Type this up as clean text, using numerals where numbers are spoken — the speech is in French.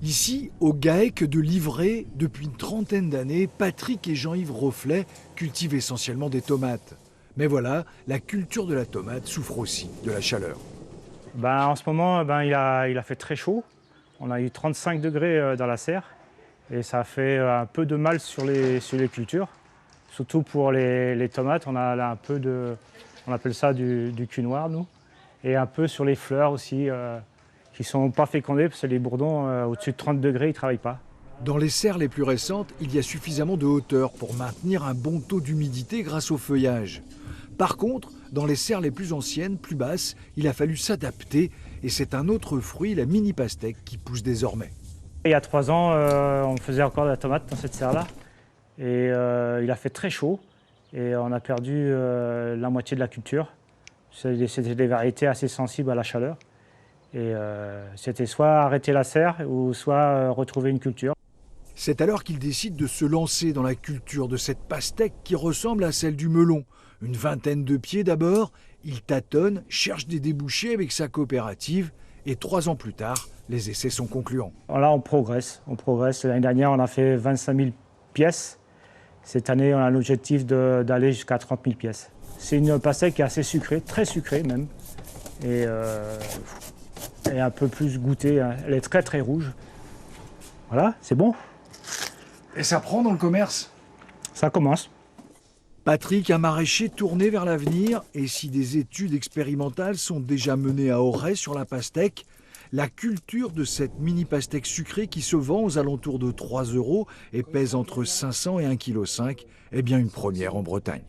Ici, au GAEC de Livray, depuis une trentaine d'années, Patrick et Jean-Yves Rofflet cultivent essentiellement des tomates. Mais voilà, la culture de la tomate souffre aussi de la chaleur. En ce moment, il a fait très chaud. On a eu 35 degrés dans la serre et ça a fait un peu de mal sur les cultures. Surtout pour les tomates, on a là un peu on appelle ça du cul noir, nous. Et un peu sur les fleurs aussi, qui ne sont pas fécondées parce que les bourdons, au-dessus de 30 degrés, ils ne travaillent pas. Dans les serres les plus récentes, il y a suffisamment de hauteur pour maintenir un bon taux d'humidité grâce au feuillage. Par contre, dans les serres les plus anciennes, plus basses, il a fallu s'adapter et c'est un autre fruit, la mini pastèque, qui pousse désormais. Il y a 3 ans, on faisait encore de la tomate dans cette serre-là et il a fait très chaud et on a perdu la moitié de la culture. C'était des variétés assez sensibles à la chaleur et c'était soit arrêter la serre ou soit retrouver une culture. C'est alors qu'il décide de se lancer dans la culture de cette pastèque qui ressemble à celle du melon. Une vingtaine de pieds d'abord, il tâtonne, cherche des débouchés avec sa coopérative et 3 ans plus tard, les essais sont concluants. Là, on progresse. L'année dernière, on a fait 25 000 pièces. Cette année, on a l'objectif d'aller jusqu'à 30 000 pièces. C'est une pastèque qui est assez sucrée, très sucrée même, et un peu plus goûtée. Elle est très très rouge. Voilà, c'est bon. Et ça prend dans le commerce? Ça commence. Patrick, un maraîcher tourné vers l'avenir, et si des études expérimentales sont déjà menées à Auray sur la pastèque, la culture de cette mini pastèque sucrée qui se vend aux alentours de 3 € et pèse entre 500 et 1,5 kg est bien une première en Bretagne.